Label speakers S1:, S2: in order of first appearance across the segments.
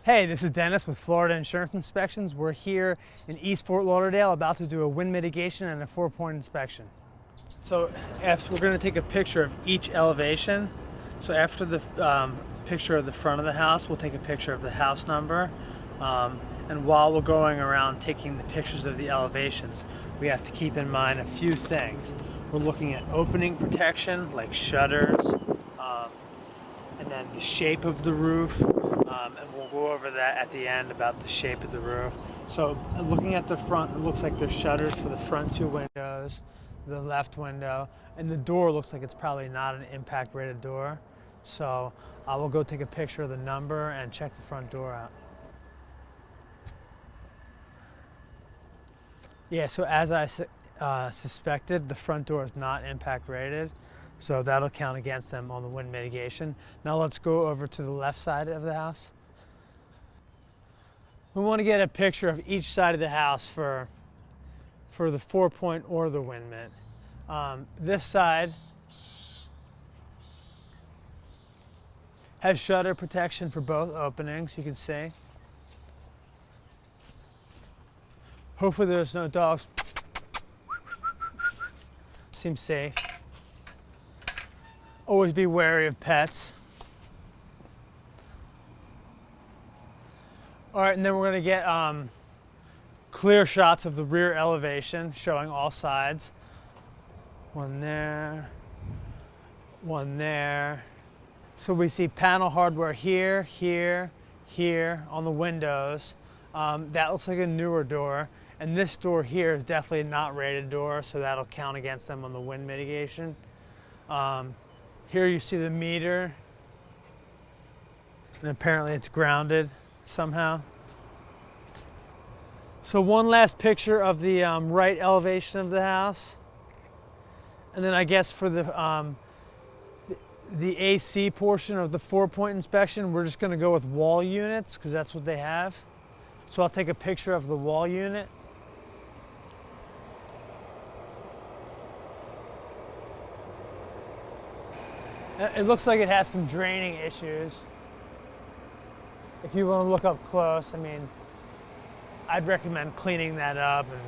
S1: Hey, this is Dennis with Florida Insurance Inspections. We're here in East Fort Lauderdale about to do a wind mitigation and a 4-point inspection. So we're going to take a picture of each elevation. So after the picture of the front of the house, we'll take a picture of the house number. And while we're going around taking the pictures of the elevations, we have to keep in mind a few things. We're looking at opening protection like shutters, and then the shape of the roof, and we'll go over that at the end about the shape of the roof. So looking at the front, it looks like there's shutters for the front two windows, the left window, and the door looks like it's probably not an impact rated door. So I will go take a picture of the number and check the front door out. Yeah, so as I suspected, the front door is not impact rated, so that'll count against them on the wind mitigation. Now let's go over to the left side of the house. We want to get a picture of each side of the house for the 4-point or the wind mit. This side has shutter protection for both openings, you can see. Hopefully there's no dogs. Seems safe. Always be wary of pets. All right, and then we're gonna get clear shots of the rear elevation showing all sides. One there, one there. So we see panel hardware here, here, here on the windows. That looks like a newer door. And this door here is definitely not rated door, so that'll count against them on the wind mitigation. Here you see the meter, and apparently it's grounded somehow. So one last picture of the right elevation of the house. And then I guess for the AC portion of the 4-point inspection, we're just gonna go with wall units because that's what they have. So I'll take a picture of the wall unit. It looks like it has some draining issues. If you want to look up close, I mean, I'd recommend cleaning that up and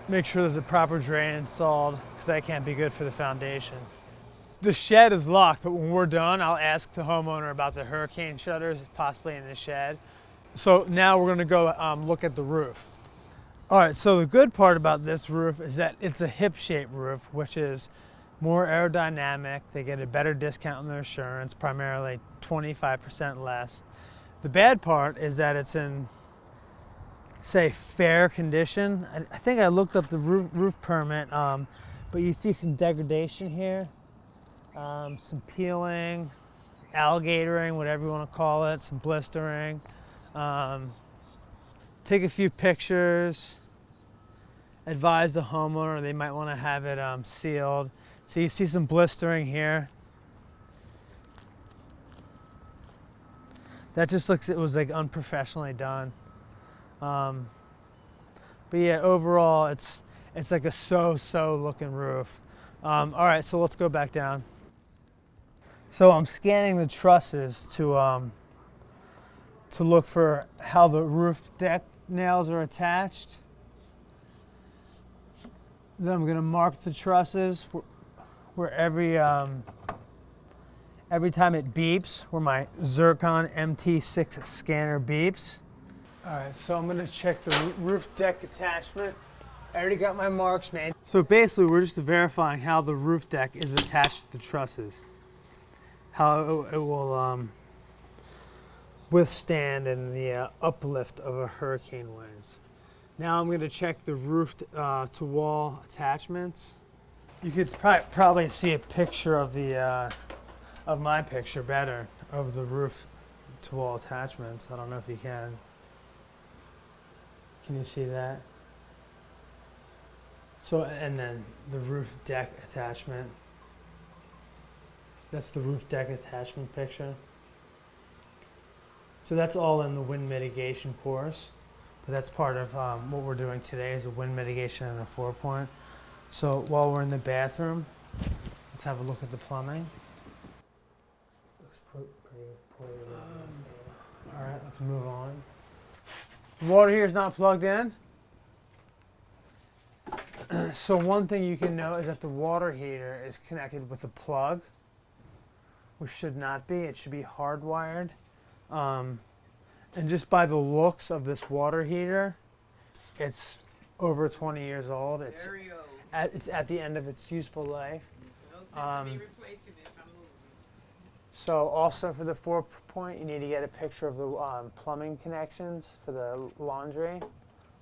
S1: make sure there's a proper drain installed because that can't be good for the foundation. The shed is locked, but when we're done, I'll ask the homeowner about the hurricane shutters possibly in the shed. So now we're going to go look at the roof. All right, so the good part about this roof is that it's a hip-shaped roof, which is more aerodynamic. They get a better discount on their insurance, primarily 25% less. The bad part is that it's in, say, fair condition. I think I looked up the roof permit, but you see some degradation here, some peeling, alligatoring, whatever you want to call it, some blistering. Take a few pictures, advise the homeowner they might want to have it sealed. So you see some blistering here. That just looks, it was like unprofessionally done. But yeah, overall it's like a so-so looking roof. All right, so let's go back down. So I'm scanning the trusses to look for how the roof deck nails are attached. Then I'm going to mark the trusses where every time it beeps, where my Zircon MT6 scanner beeps. All right, so I'm going to check the roof deck attachment. I already got my marks made. So basically, we're just verifying how the roof deck is attached to the trusses, how it will withstand in the uplift of a hurricane winds. Now I'm going to check the roof to wall attachments. You could probably see a picture of the of my picture better of the roof to wall attachments. I don't know if you can. Can you see that? So, and then the roof deck attachment. That's the roof deck attachment picture. So that's all in the wind mitigation course, but that's part of what we're doing today is a wind mitigation and a 4-point. So while we're in the bathroom, let's have a look at the plumbing. Looks pretty poorly. All right, let's move on. The water heater is not plugged in. So one thing you can know is that the water heater is connected with a plug, which should not be. It should be hardwired. And just by the looks of this water heater, it's over 20 years old. It's at the end of its useful life.
S2: No sense in me replacing it if I'm moving.
S1: So also for the 4-point, you need to get a picture of the plumbing connections for the laundry.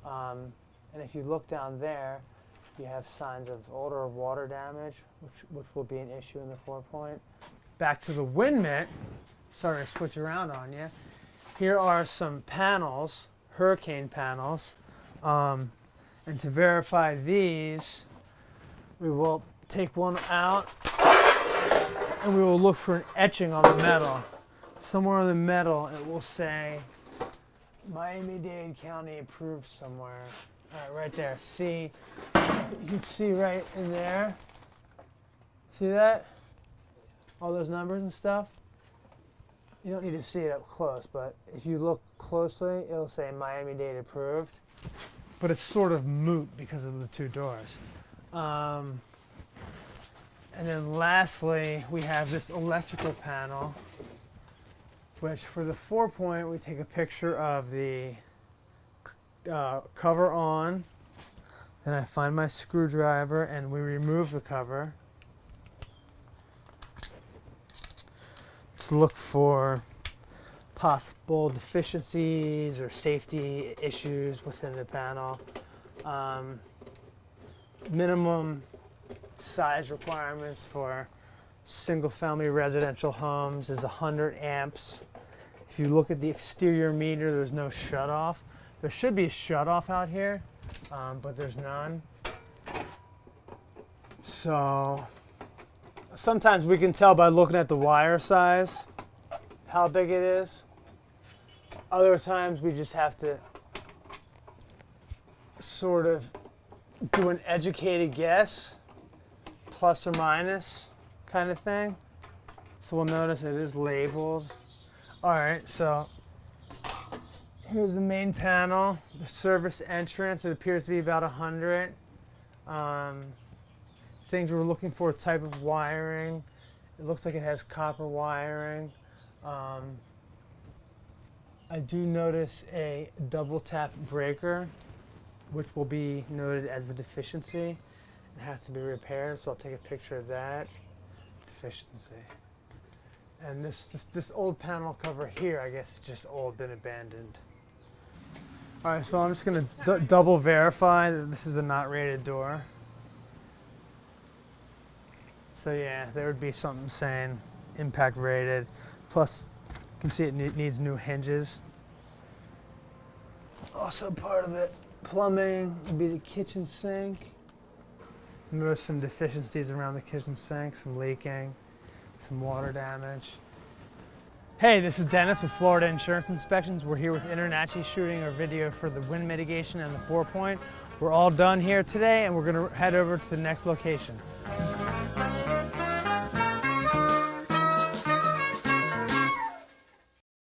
S1: And if you look down there, you have signs of older water damage, which will be an issue in the 4-point. Back to the wind mitt. Sorry to switch around on you. Here are some panels, hurricane panels. And to verify these, we will take one out and we will look for an etching on the metal. Somewhere on the metal it will say Miami-Dade County approved somewhere. All right, right there. See, you can see right in there. See that? All those numbers and stuff. You don't need to see it up close, but if you look closely, it'll say Miami-Dade approved. But it's sort of moot because of the two doors. And then lastly, we have this electrical panel, which for the 4-point, we take a picture of the cover on. Then I find my screwdriver and we remove the cover. Let's look for possible deficiencies or safety issues within the panel. Minimum size requirements for single-family residential homes is 100 amps. If you look at the exterior meter, there's no shutoff. There should be a shutoff out here, but there's none. So sometimes we can tell by looking at the wire size how big it is. Other times we just have to sort of do an educated guess, plus or minus kind of thing. So we'll notice it is labeled. All right, so here's the main panel, the service entrance. It appears to be about 100. Things we're looking for, type of wiring. It looks like it has copper wiring. I do notice a double tap breaker, which will be noted as a deficiency and have to be repaired. So I'll take a picture of that deficiency. And this old panel cover here, I guess it's just old, been abandoned. All right, so I'm just going to double verify that this is a not rated door. So yeah, there would be something saying impact rated. Plus, you can see it needs new hinges. Also part of the plumbing would be the kitchen sink. Notice some deficiencies around the kitchen sink, some leaking, some water damage. Hey, this is Dennis with Florida Insurance Inspections. We're here with InterNACHI shooting our video for the wind mitigation and the 4-point. We're all done here today and we're going to head over to the next location.